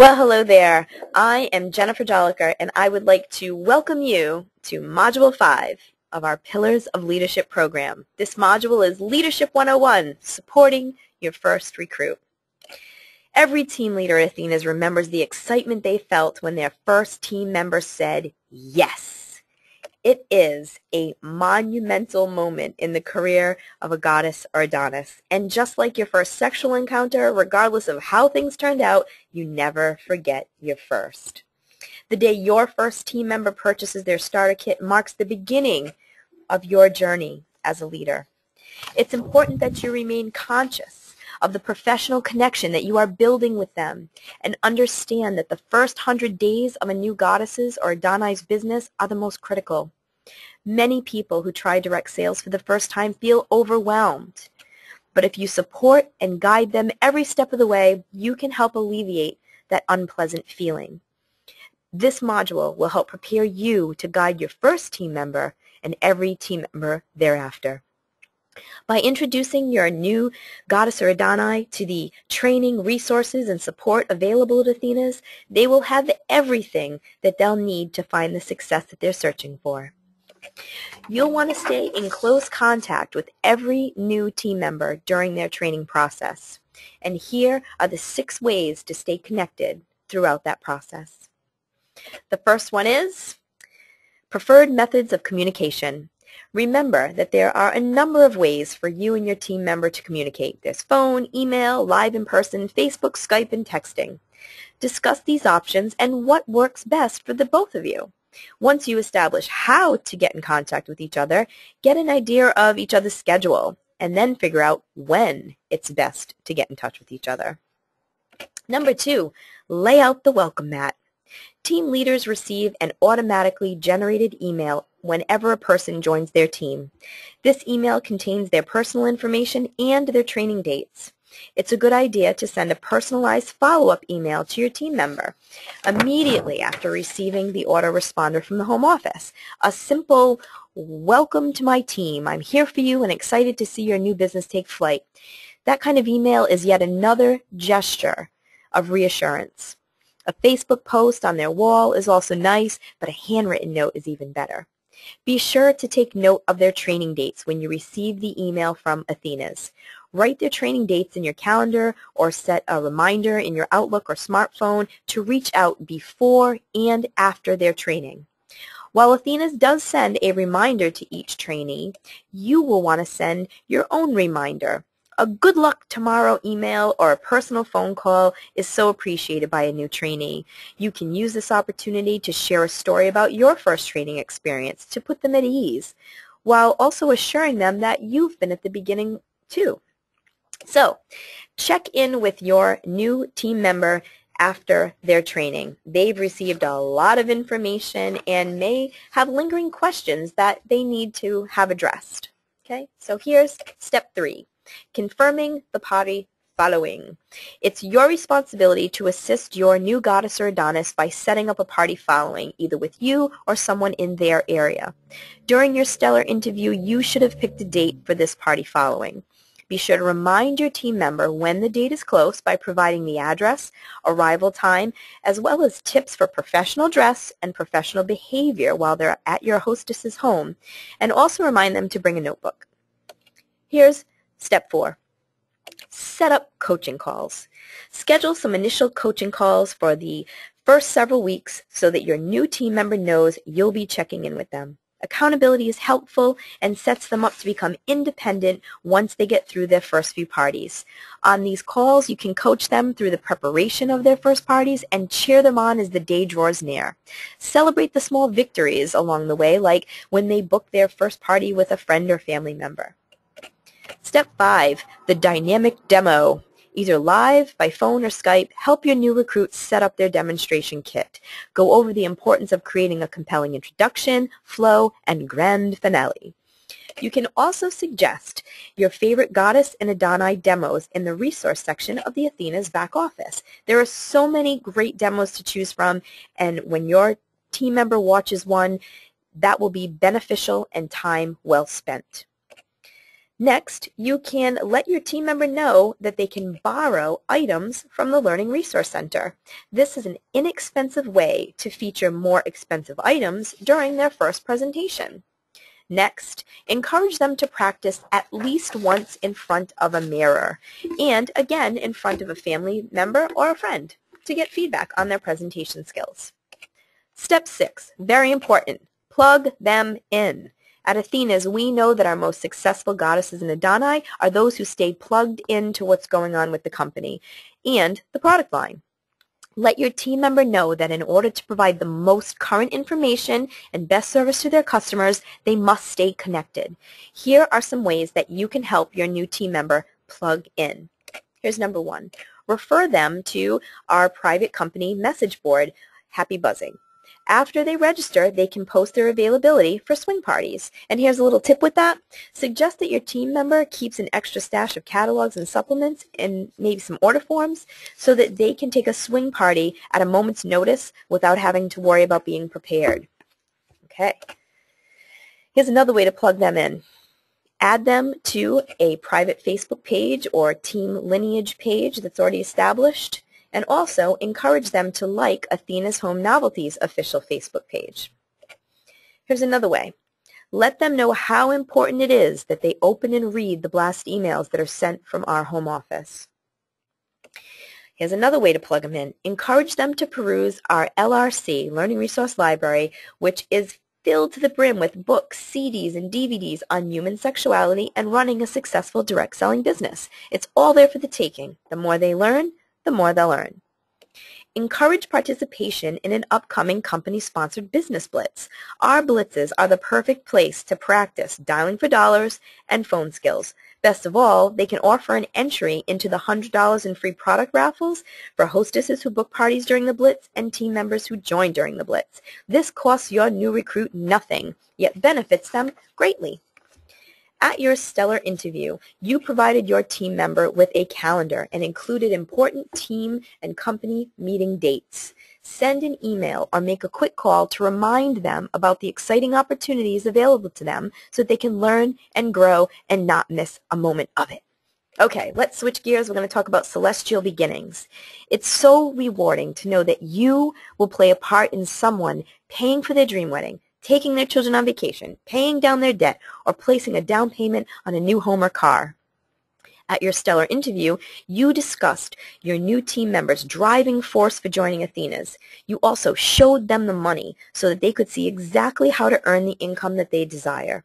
Well, hello there. I am Jennifer Joliker, and I would like to welcome you to Module 5 of our Pillars of Leadership program. This module is Leadership 101, Supporting Your First Recruit. Every team leader at Athena's remembers the excitement they felt when their first team member said yes. It is a monumental moment in the career of a goddess or Adonis. And just like your first sexual encounter, regardless of how things turned out, you never forget your first. The day your first team member purchases their starter kit marks the beginning of your journey as a leader. It's important that you remain conscious of the professional connection that you are building with them and understand that the first 100 days of a new goddess's or Adonai's business are the most critical. Many people who try direct sales for the first time feel overwhelmed. But if you support and guide them every step of the way, you can help alleviate that unpleasant feeling. This module will help prepare you to guide your first team member and every team member thereafter. By introducing your new goddess or Adonai to the training, resources, and support available at Athena's, they will have everything that they'll need to find the success that they're searching for. You'll want to stay in close contact with every new team member during their training process. And here are the 6 ways to stay connected throughout that process. The first one is preferred methods of communication. Remember that there are a number of ways for you and your team member to communicate. There's phone, email, live in person, Facebook, Skype, and texting. Discuss these options and what works best for the both of you. Once you establish how to get in contact with each other, get an idea of each other's schedule, and then figure out when it's best to get in touch with each other. Number 2, lay out the welcome mat. Team leaders receive an automatically generated email whenever a person joins their team. This email contains their personal information and their training dates. It's a good idea to send a personalized follow-up email to your team member immediately after receiving the autoresponder from the home office. A simple, "Welcome to my team. I'm here for you and excited to see your new business take flight." That kind of email is yet another gesture of reassurance. A Facebook post on their wall is also nice, but a handwritten note is even better. Be sure to take note of their training dates when you receive the email from Athena's. Write their training dates in your calendar or set a reminder in your Outlook or smartphone to reach out before and after their training. While Athena's does send a reminder to each trainee, you will want to send your own reminder. A good luck tomorrow email or a personal phone call is so appreciated by a new trainee. You can use this opportunity to share a story about your first training experience to put them at ease, while also assuring them that you've been at the beginning too. So, check in with your new team member after their training. They've received a lot of information and may have lingering questions that they need to have addressed. Okay, so here's step 3. Confirming the party following. It's your responsibility to assist your new goddess or Adonis by setting up a party following, either with you or someone in their area. During your stellar interview, you should have picked a date for this party following. Be sure to remind your team member when the date is close by providing the address, arrival time, as well as tips for professional dress and professional behavior while they're at your hostess's home, and also remind them to bring a notebook. Here's step 4. Set up coaching calls. Schedule some initial coaching calls for the first several weeks so that your new team member knows you'll be checking in with them. Accountability is helpful and sets them up to become independent once they get through their first few parties. On these calls, you can coach them through the preparation of their first parties and cheer them on as the day draws near. Celebrate the small victories along the way, like when they book their first party with a friend or family member. Step 5, the dynamic demo. Either live, by phone, or Skype, help your new recruits set up their demonstration kit. Go over the importance of creating a compelling introduction, flow, and grand finale. You can also suggest your favorite goddess and Adonai demos in the resource section of the Athena's back office. There are so many great demos to choose from, and when your team member watches one, that will be beneficial and time well spent. Next, you can let your team member know that they can borrow items from the Learning Resource Center. This is an inexpensive way to feature more expensive items during their first presentation. Next, encourage them to practice at least once in front of a mirror, and again in front of a family member or a friend to get feedback on their presentation skills. Step 6, very important, plug them in. At Athena's, we know that our most successful goddesses and Adonai are those who stay plugged into what's going on with the company and the product line. Let your team member know that in order to provide the most current information and best service to their customers, they must stay connected. Here are some ways that you can help your new team member plug in. Here's number 1. Refer them to our private company message board, Happy Buzzing. After they register, they can post their availability for swing parties. And here's a little tip with that. Suggest that your team member keeps an extra stash of catalogs and supplements and maybe some order forms so that they can take a swing party at a moment's notice without having to worry about being prepared. Okay. Here's another way to plug them in. Add them to a private Facebook page or team lineage page that's already established. And also encourage them to like Athena's Home Novelties official Facebook page. Here's another way. Let them know how important it is that they open and read the blast emails that are sent from our home office. Here's another way to plug them in. Encourage them to peruse our LRC, Learning Resource Library, which is filled to the brim with books, CDs, and DVDs on human sexuality and running a successful direct selling business. It's all there for the taking. The more they learn, the more they'll earn. Encourage participation in an upcoming company-sponsored business blitz. Our blitzes are the perfect place to practice dialing for dollars and phone skills. Best of all, they can offer an entry into the $100 in free product raffles for hostesses who book parties during the blitz and team members who join during the blitz. This costs your new recruit nothing, yet benefits them greatly. At your stellar interview, you provided your team member with a calendar and included important team and company meeting dates. Send an email or make a quick call to remind them about the exciting opportunities available to them so that they can learn and grow and not miss a moment of it. Okay, let's switch gears. We're going to talk about celestial beginnings. It's so rewarding to know that you will play a part in someone paying for their dream wedding, taking their children on vacation, paying down their debt, or placing a down payment on a new home or car. At your stellar interview, you discussed your new team members' driving force for joining Athena's. You also showed them the money so that they could see exactly how to earn the income that they desire.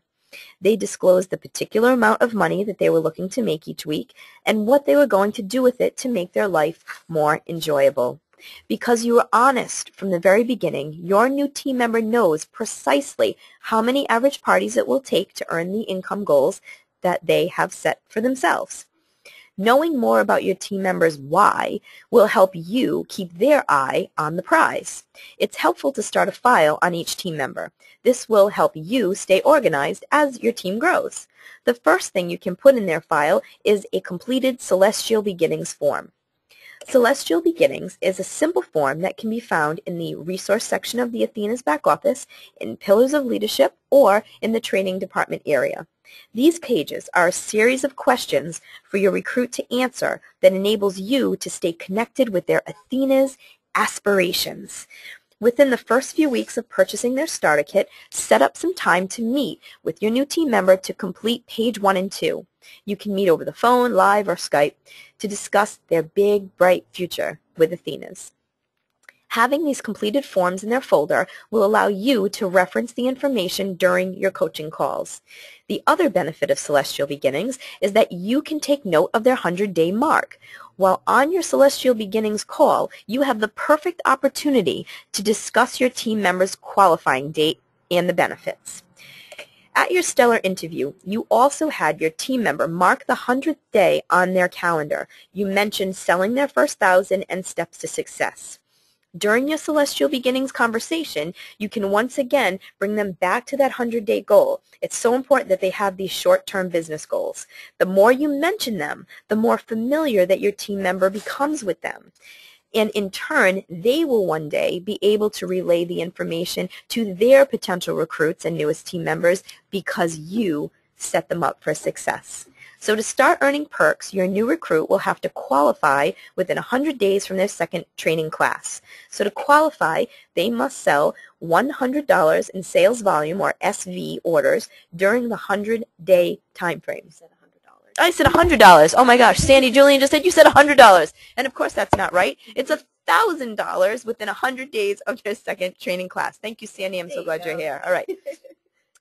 They disclosed the particular amount of money that they were looking to make each week and what they were going to do with it to make their life more enjoyable. Because you were honest from the very beginning, your new team member knows precisely how many average parties it will take to earn the income goals that they have set for themselves. Knowing more about your team members' why will help you keep their eye on the prize. It's helpful to start a file on each team member. This will help you stay organized as your team grows. The first thing you can put in their file is a completed Celestial Beginnings form. Celestial Beginnings is a simple form that can be found in the resource section of the Athena's back office, in Pillars of Leadership, or in the training department area. These pages are a series of questions for your recruit to answer that enables you to stay connected with their Athena's aspirations. Within the first few weeks of purchasing their starter kit, set up some time to meet with your new team member to complete page 1 and 2. You can meet over the phone, live, or Skype to discuss their big, bright future with Athena's. Having these completed forms in their folder will allow you to reference the information during your coaching calls. The other benefit of Celestial Beginnings is that you can take note of their 100-day mark. While on your Celestial Beginnings call, you have the perfect opportunity to discuss your team member's qualifying date and the benefits. At your stellar interview, you also had your team member mark the 100th day on their calendar. You mentioned selling their first 1,000 and steps to success. During your Celestial Beginnings conversation, you can once again bring them back to that 100-day goal. It's so important that they have these short-term business goals. The more you mention them, the more familiar that your team member becomes with them. And in turn, they will one day be able to relay the information to their potential recruits and newest team members because you set them up for success. So to start earning perks, your new recruit will have to qualify within 100 days from their second training class. So to qualify, they must sell $100 in sales volume, or SV orders, during the 100-day time frame. I said $100. Oh my gosh, Sandy Julian just said you said $100. And of course that's not right. It's $1,000 within 100 days of their second training class. Thank you, Sandy. I'm so glad you're here. All right.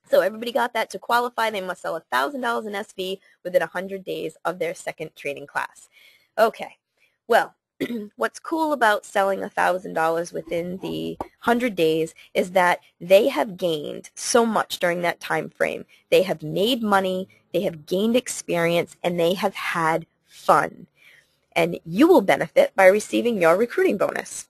So everybody got that. To qualify, they must sell $1,000 in SV within 100 days of their second training class. Okay. Well, what's cool about selling $1,000 within the 100 days is that they have gained so much during that time frame. They have made money, they have gained experience, and they have had fun. And you will benefit by receiving your recruiting bonus.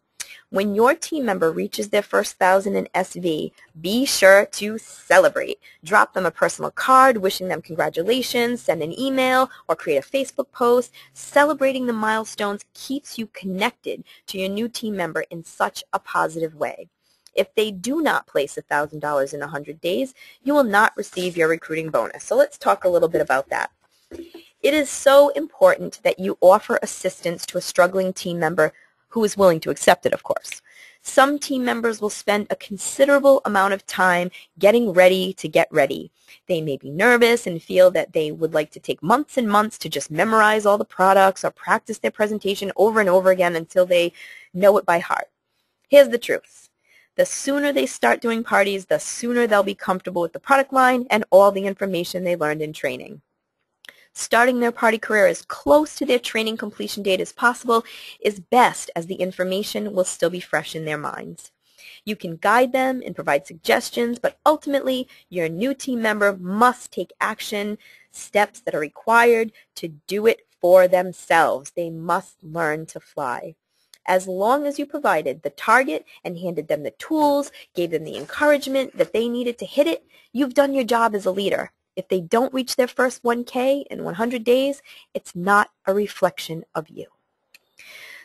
When your team member reaches their first 1,000 in SV, be sure to celebrate. Drop them a personal card wishing them congratulations, send an email, or create a Facebook post. Celebrating the milestones keeps you connected to your new team member in such a positive way. If they do not place $1,000 in 100 days, you will not receive your recruiting bonus. So let's talk a little bit about that. It is so important that you offer assistance to a struggling team member who is willing to accept it, of course. Some team members will spend a considerable amount of time getting ready to get ready. They may be nervous and feel that they would like to take months and months to just memorize all the products or practice their presentation over and over again until they know it by heart. Here's the truth. The sooner they start doing parties, the sooner they'll be comfortable with the product line and all the information they learned in training. Starting their party career as close to their training completion date as possible is best, as the information will still be fresh in their minds. You can guide them and provide suggestions, but ultimately your new team member must take action, steps that are required to do it for themselves. They must learn to fly. As long as you provided the target and handed them the tools, gave them the encouragement that they needed to hit it, you've done your job as a leader. If they don't reach their first 1K in 100 days, it's not a reflection of you.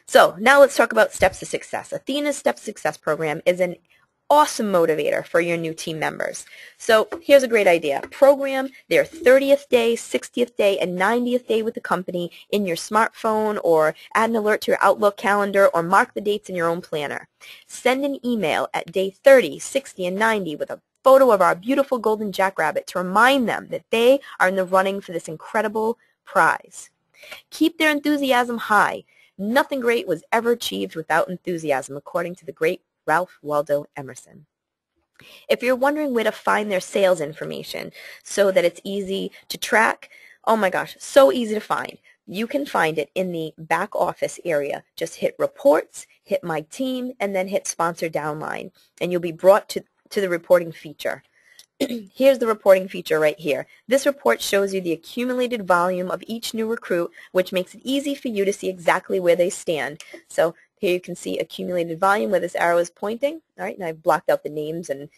So now let's talk about Steps to Success. Athena's Steps to Success program is an awesome motivator for your new team members. So here's a great idea. Program their 30th day, 60th day, and 90th day with the company in your smartphone, or add an alert to your Outlook calendar, or mark the dates in your own planner. Send an email at day 30, 60, and 90 with a photo of our beautiful golden jackrabbit to remind them that they are in the running for this incredible prize. Keep their enthusiasm high. Nothing great was ever achieved without enthusiasm, according to the great Ralph Waldo Emerson. If you're wondering where to find their sales information so that it's easy to track, oh my gosh, so easy to find. You can find it in the back office area. Just hit Reports, hit My Team, and then hit Sponsor Downline, and you'll be brought to the reporting feature. Here's the reporting feature right here. This report shows you the accumulated volume of each new recruit, which makes it easy for you to see exactly where they stand. So here you can see accumulated volume where this arrow is pointing. All right, and I've blocked out the names and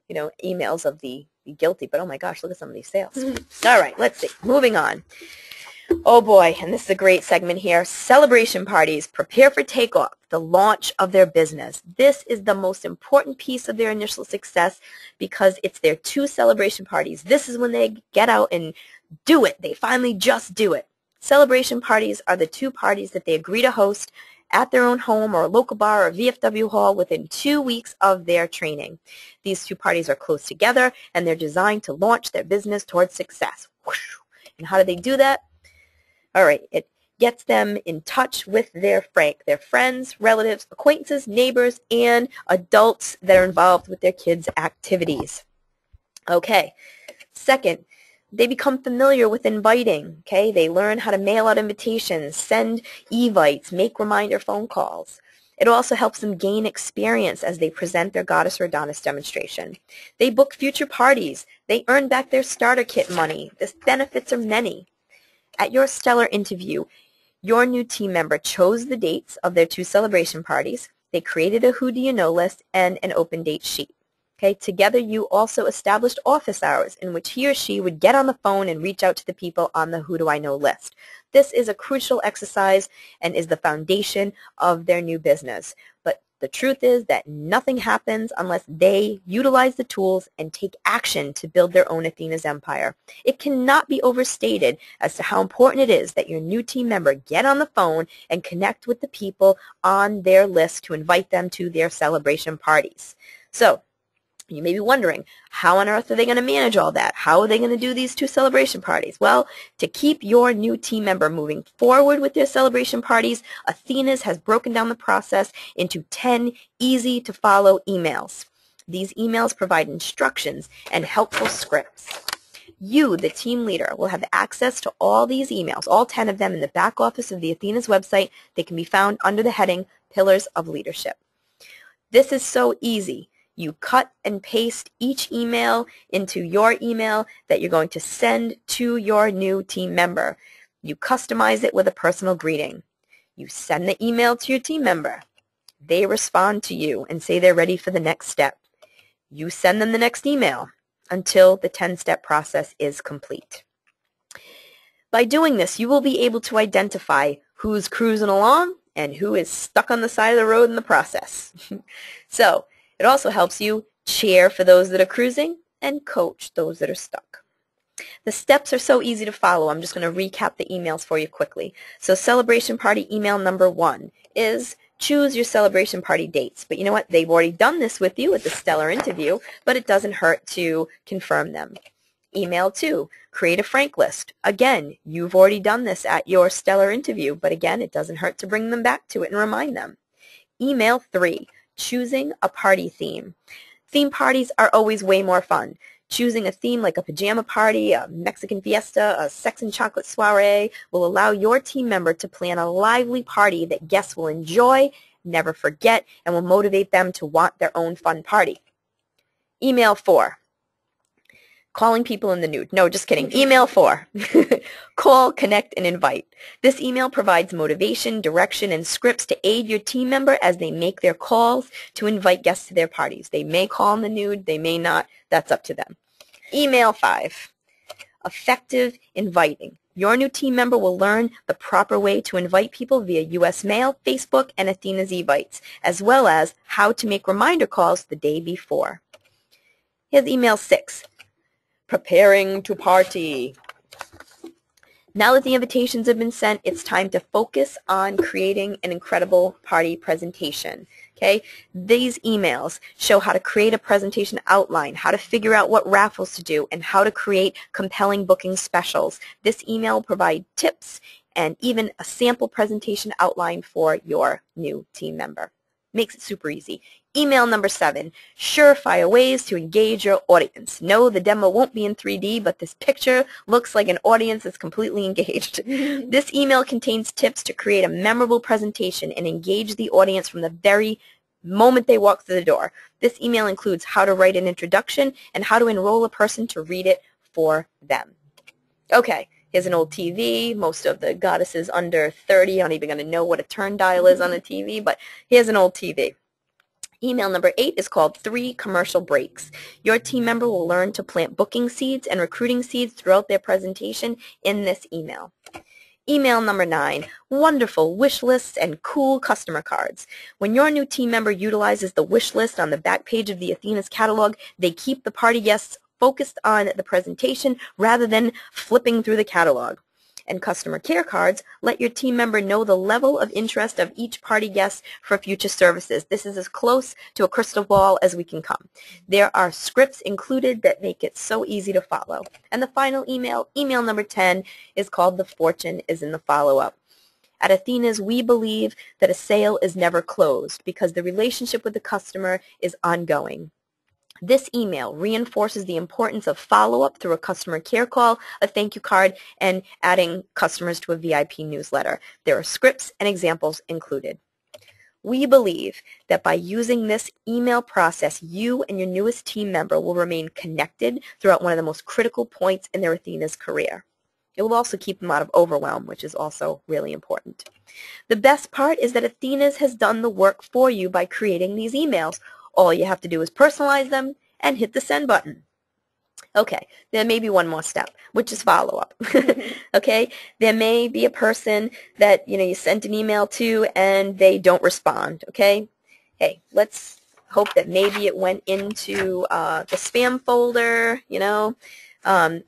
emails of the guilty, but oh my gosh, look at some of these sales. All right, let's see. Moving on. Oh boy, and this is a great segment here. Celebration parties. Prepare for takeoff, the launch of their business. This is the most important piece of their initial success because it's their 2 celebration parties. This is when they get out and do it. They finally just do it. Celebration parties are the 2 parties that they agree to host at their own home or a local bar or VFW hall within 2 weeks of their training. These 2 parties are close together, and they're designed to launch their business towards success. And how do they do that? All right, it gets them in touch with their friends, relatives, acquaintances, neighbors, and adults that are involved with their kids' activities. Okay, second, they become familiar with inviting. Okay, they learn how to mail out invitations, send evites, make reminder phone calls. It also helps them gain experience as they present their Goddess or Adonis demonstration. They book future parties. They earn back their starter kit money. The benefits are many. At your stellar interview, your new team member chose the dates of their 2 celebration parties. They created a Who Do You Know list and an open date sheet. Okay, together you also established office hours in which he or she would get on the phone and reach out to the people on the Who Do I Know list. This is a crucial exercise and is the foundation of their new business. But The truth is that nothing happens unless they utilize the tools and take action to build their own Athena's empire. It cannot be overstated as to how important it is that your new team member get on the phone and connect with the people on their list to invite them to their celebration parties. So, you may be wondering, how on earth are they going to manage all that? How are they going to do these 2 celebration parties? Well, to keep your new team member moving forward with their celebration parties, Athena's has broken down the process into 10 easy-to-follow emails. These emails provide instructions and helpful scripts. You, the team leader, will have access to all these emails, all 10 of them, in the back office of the Athena's website. They can be found under the heading Pillars of Leadership. This is so easy. You cut and paste each email into your email that you're going to send to your new team member. You customize it with a personal greeting. You send the email to your team member. They respond to you and say they're ready for the next step. You send them the next email until the 10-step process is complete. By doing this, you will be able to identify who's cruising along and who is stuck on the side of the road in the process. So, it also helps you cheer for those that are cruising and coach those that are stuck. The steps are so easy to follow. I'm just going to recap the emails for you quickly. So celebration party email number 1 is choose your celebration party dates. But you know what? They've already done this with you at the stellar interview, but it doesn't hurt to confirm them. Email 2, create a frank list. Again, you've already done this at your stellar interview, but again, it doesn't hurt to bring them back to it and remind them. Email 3, choosing a party theme. Theme parties are always way more fun. Choosing a theme like a pajama party, a Mexican fiesta, a sex and chocolate soiree will allow your team member to plan a lively party that guests will enjoy, never forget, and will motivate them to want their own fun party. Email 4. Calling people in the nude. No, just kidding. Email 4. Call, connect, and invite. This email provides motivation, direction, and scripts to aid your team member as they make their calls to invite guests to their parties. They may call in the nude. They may not. That's up to them. Email 5. Effective inviting. Your new team member will learn the proper way to invite people via U.S. mail, Facebook, and Athena's eVites, as well as how to make reminder calls the day before. Here's email 6. Preparing to party. Now that the invitations have been sent, it's time to focus on creating an incredible party presentation. Okay? These emails show how to create a presentation outline, how to figure out what raffles to do, and how to create compelling booking specials. This email will provide tips and even a sample presentation outline for your new team member. Makes it super easy. Email number 7, surefire ways to engage your audience. No, the demo won't be in 3D, but this picture looks like an audience that's completely engaged. This email contains tips to create a memorable presentation and engage the audience from the very moment they walk through the door. This email includes how to write an introduction and how to enroll a person to read it for them. Okay. Here's an old TV. Most of the goddesses under 30 aren't even going to know what a turn dial is on a TV, but here's an old TV. Email number 8 is called 3 Commercial Breaks. Your team member will learn to plant booking seeds and recruiting seeds throughout their presentation in this email. Email number 9, wonderful wish lists and cool customer cards. When your new team member utilizes the wish list on the back page of the Athena's catalog, they keep the party guests focused on the presentation rather than flipping through the catalog. And customer care cards let your team member know the level of interest of each party guest for future services. This is as close to a crystal ball as we can come. There are scripts included that make it so easy to follow. And the final email, email number 10, is called The Fortune is in the Follow-Up. At Athena's, we believe that a sale is never closed because the relationship with the customer is ongoing. This email reinforces the importance of follow-up through a customer care call, a thank you card, and adding customers to a VIP newsletter. There are scripts and examples included. We believe that by using this email process, you and your newest team member will remain connected throughout one of the most critical points in their Athena's career. It will also keep them out of overwhelm, which is also really important. The best part is that Athena's has done the work for you by creating these emails. All you have to do is personalize them and hit the send button. Okay, there may be one more step, which is follow-up. Okay, there may be a person that you sent an email to and they don't respond. Okay, hey, let's hope that maybe it went into the spam folder, you know,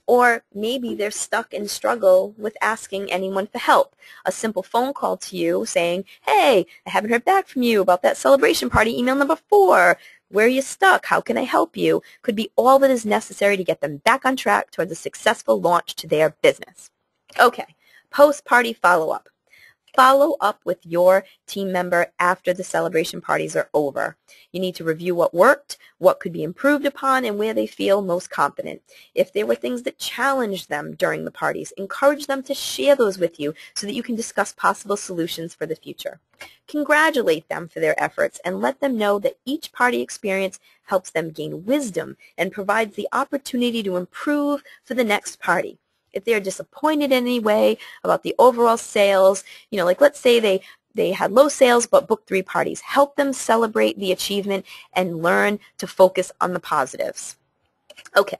or maybe they're stuck and struggle with asking anyone for help. A simple phone call to you saying, hey, I haven't heard back from you about that celebration party email number 4. Where are you stuck? How can I help you? Could be all that is necessary to get them back on track towards a successful launch to their business. Okay, post-party follow-up. Follow up with your team member after the celebration parties are over. You need to review what worked, what could be improved upon, and where they feel most confident. If there were things that challenged them during the parties, encourage them to share those with you so that you can discuss possible solutions for the future. Congratulate them for their efforts and let them know that each party experience helps them gain wisdom and provides the opportunity to improve for the next party. If they're disappointed in any way about the overall sales, you know, like let's say they had low sales but booked 3 parties, help them celebrate the achievement and learn to focus on the positives. Okay.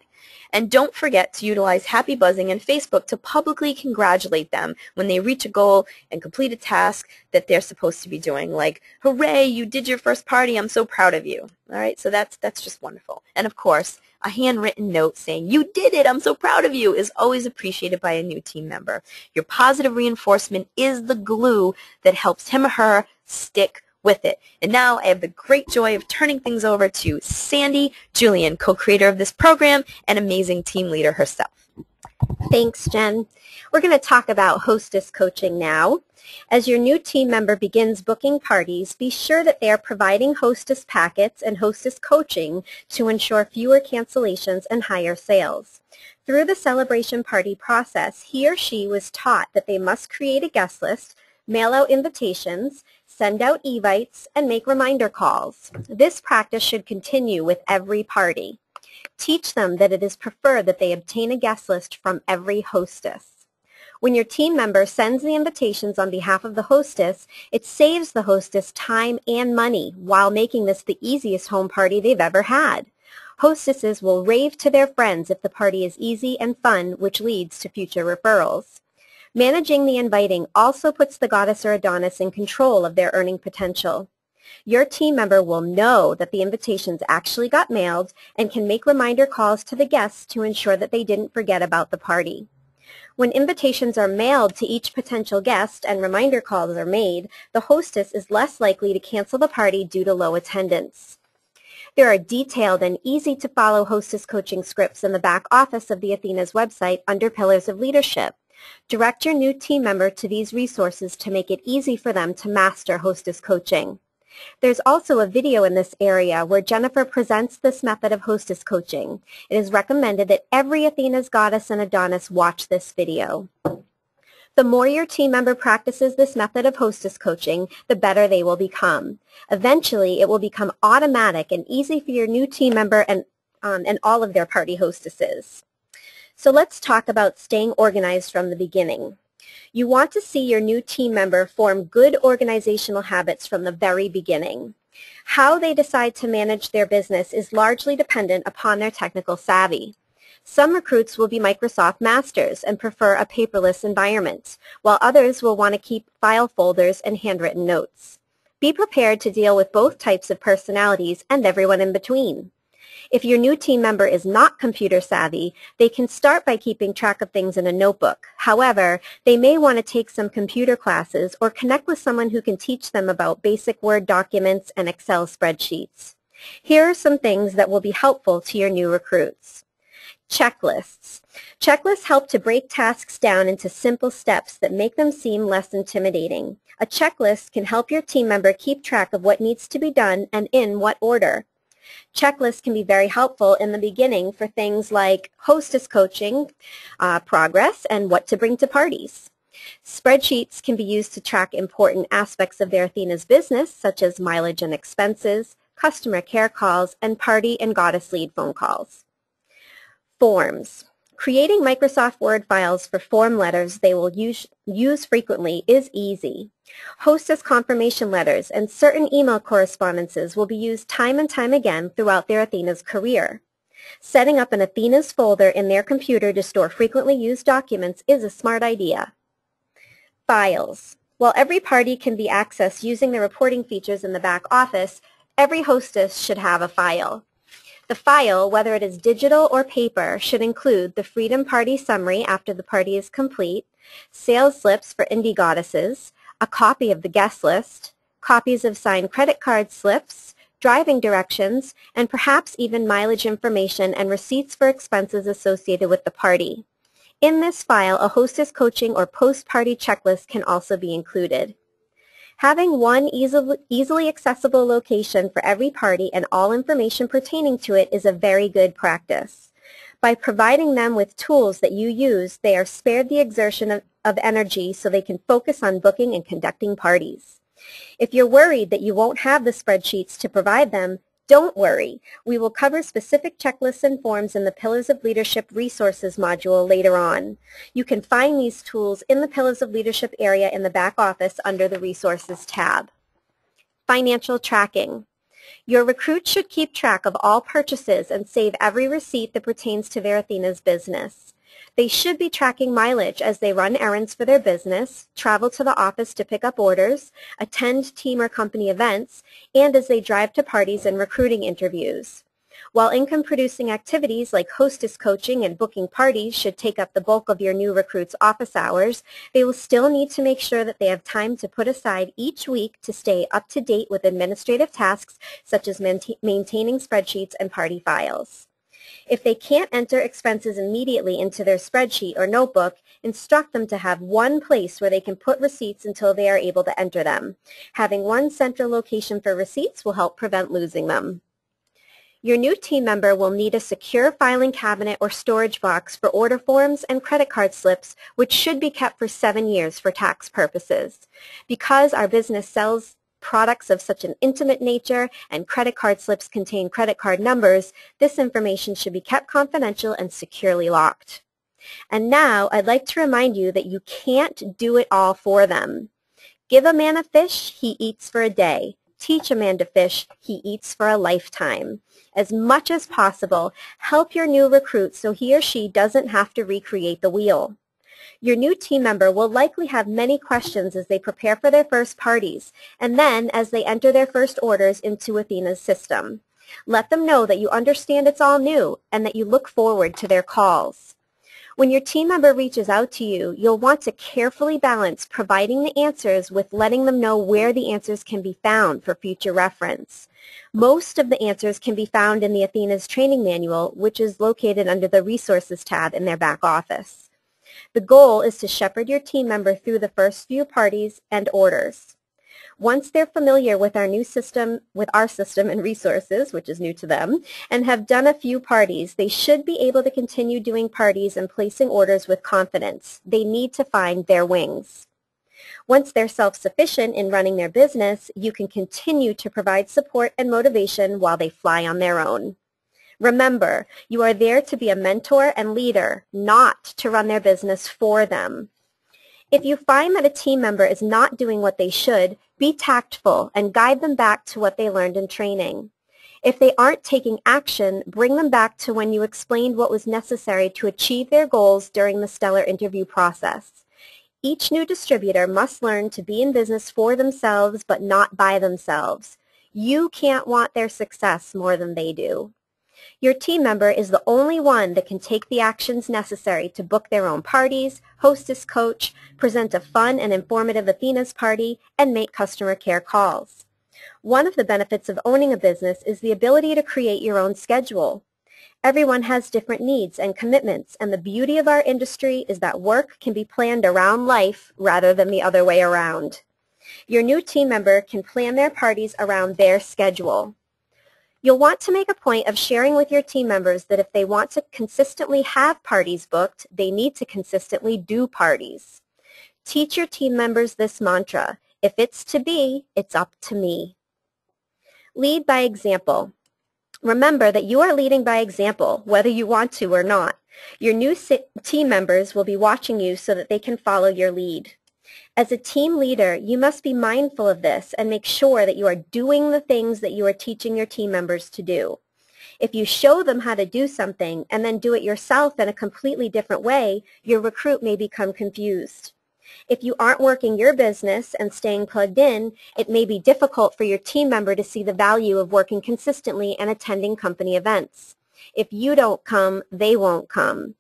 And don't forget to utilize Happy Buzzing and Facebook to publicly congratulate them when they reach a goal and complete a task that they're supposed to be doing. Like, hooray, you did your first party, I'm so proud of you. All right, so that's just wonderful. And of course, a handwritten note saying, you did it, I'm so proud of you, is always appreciated by a new team member. Your positive reinforcement is the glue that helps him or her stick with it. And now I have the great joy of turning things over to Sandy Julian, co-creator of this program and amazing team leader herself. Thanks, Jen. We're going to talk about hostess coaching now. As your new team member begins booking parties, be sure that they are providing hostess packets and hostess coaching to ensure fewer cancellations and higher sales. Through the celebration party process, he or she was taught that they must create a guest list, mail out invitations, send out evites, and make reminder calls. This practice should continue with every party. Teach them that it is preferred that they obtain a guest list from every hostess. When your team member sends the invitations on behalf of the hostess, it saves the hostess time and money while making this the easiest home party they've ever had. Hostesses will rave to their friends if the party is easy and fun, which leads to future referrals. Managing the inviting also puts the goddess or Adonis in control of their earning potential. Your team member will know that the invitations actually got mailed and can make reminder calls to the guests to ensure that they didn't forget about the party. When invitations are mailed to each potential guest and reminder calls are made, the hostess is less likely to cancel the party due to low attendance. There are detailed and easy-to-follow hostess coaching scripts in the back office of the Athena's website under Pillars of Leadership. Direct your new team member to these resources to make it easy for them to master hostess coaching. There's also a video in this area where Jennifer presents this method of hostess coaching. It is recommended that every Athena's goddess and Adonis watch this video. The more your team member practices this method of hostess coaching, the better they will become. Eventually, it will become automatic and easy for your new team member and all of their party hostesses. So let's talk about staying organized from the beginning. You want to see your new team member form good organizational habits from the very beginning. How they decide to manage their business is largely dependent upon their technical savvy. Some recruits will be Microsoft masters and prefer a paperless environment, while others will want to keep file folders and handwritten notes. Be prepared to deal with both types of personalities and everyone in between. If your new team member is not computer savvy, they can start by keeping track of things in a notebook. However, they may want to take some computer classes or connect with someone who can teach them about basic Word documents and Excel spreadsheets. Here are some things that will be helpful to your new recruits. Checklists. Checklists help to break tasks down into simple steps that make them seem less intimidating. A checklist can help your team member keep track of what needs to be done and in what order. Checklists can be very helpful in the beginning for things like hostess coaching, progress, and what to bring to parties. Spreadsheets can be used to track important aspects of their Athena's business, such as mileage and expenses, customer care calls, and party and goddess lead phone calls. Forms. Creating Microsoft Word files for form letters they will use frequently is easy. Hostess confirmation letters and certain email correspondences will be used time and time again throughout their Athena's career. Setting up an Athena's folder in their computer to store frequently used documents is a smart idea. Files. While every party can be accessed using the reporting features in the back office, Every hostess should have a file. The file, whether it is digital or paper, should include the Freedom Party summary after the party is complete, sales slips for indie goddesses, a copy of the guest list, copies of signed credit card slips, driving directions, and perhaps even mileage information and receipts for expenses associated with the party. In this file, a hostess coaching or post-party checklist can also be included. Having one easily accessible location for every party and all information pertaining to it is a very good practice. By providing them with tools that you use, they are spared the exertion of energy so they can focus on booking and conducting parties. If you're worried that you won't have the spreadsheets to provide them, don't worry. We will cover specific checklists and forms in the Pillars of Leadership Resources module later on. You can find these tools in the Pillars of Leadership area in the back office under the Resources tab. Financial tracking. Your recruits should keep track of all purchases and save every receipt that pertains to their Athena's business. They should be tracking mileage as they run errands for their business, travel to the office to pick up orders, attend team or company events, and as they drive to parties and recruiting interviews. While income-producing activities like hostess coaching and booking parties should take up the bulk of your new recruits' office hours, they will still need to make sure that they have time to put aside each week to stay up to date with administrative tasks such as maintaining spreadsheets and party files. If they can't enter expenses immediately into their spreadsheet or notebook, instruct them to have one place where they can put receipts until they are able to enter them. Having one central location for receipts will help prevent losing them. Your new team member will need a secure filing cabinet or storage box for order forms and credit card slips, which should be kept for 7 years for tax purposes. Because our business sells products of such an intimate nature and credit card slips contain credit card numbers, this information should be kept confidential and securely locked. And now I'd like to remind you that you can't do it all for them. Give a man a fish, he eats for a day. Teach a man to fish, he eats for a lifetime. As much as possible, help your new recruit so he or she doesn't have to recreate the wheel. Your new team member will likely have many questions as they prepare for their first parties, and then as they enter their first orders into Athena's system. Let them know that you understand it's all new and that you look forward to their calls. When your team member reaches out to you, you'll want to carefully balance providing the answers with letting them know where the answers can be found for future reference. Most of the answers can be found in the Athena's training manual, which is located under the Resources tab in their back office. The goal is to shepherd your team member through the first few parties and orders. Once they're familiar with our system and resources, which is new to them, and have done a few parties, they should be able to continue doing parties and placing orders with confidence. They need to find their wings. Once they're self-sufficient in running their business, you can continue to provide support and motivation while they fly on their own. Remember, you are there to be a mentor and leader, not to run their business for them. If you find that a team member is not doing what they should, be tactful and guide them back to what they learned in training. If they aren't taking action, bring them back to when you explained what was necessary to achieve their goals during the stellar interview process. Each new distributor must learn to be in business for themselves but not by themselves. You can't want their success more than they do. Your team member is the only one that can take the actions necessary to book their own parties, hostess coach, present a fun and informative Athena's party, and make customer care calls. One of the benefits of owning a business is the ability to create your own schedule. Everyone has different needs and commitments, and the beauty of our industry is that work can be planned around life rather than the other way around. Your new team member can plan their parties around their schedule. You'll want to make a point of sharing with your team members that if they want to consistently have parties booked, they need to consistently do parties. Teach your team members this mantra: if it's to be, it's up to me. Lead by example. Remember that you are leading by example, whether you want to or not. Your new team members will be watching you so that they can follow your lead. As a team leader, you must be mindful of this and make sure that you are doing the things that you are teaching your team members to do. If you show them how to do something and then do it yourself in a completely different way, your recruit may become confused. If you aren't working your business and staying plugged in, it may be difficult for your team member to see the value of working consistently and attending company events. If you don't come, they won't come.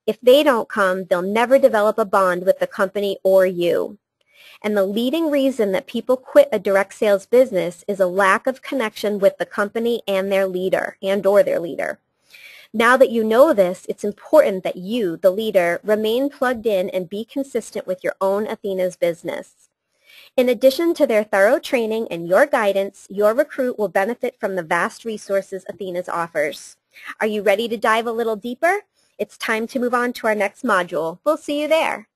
If they don't come, they'll never develop a bond with the company or you. And the leading reason that people quit a direct sales business is a lack of connection with the company and their leader or their leader. Now that you know this, it's important that you, the leader, remain plugged in and be consistent with your own Athena's business. In addition to their thorough training and your guidance, your recruit will benefit from the vast resources Athena's offers. Are you ready to dive a little deeper? It's time to move on to our next module. We'll see you there.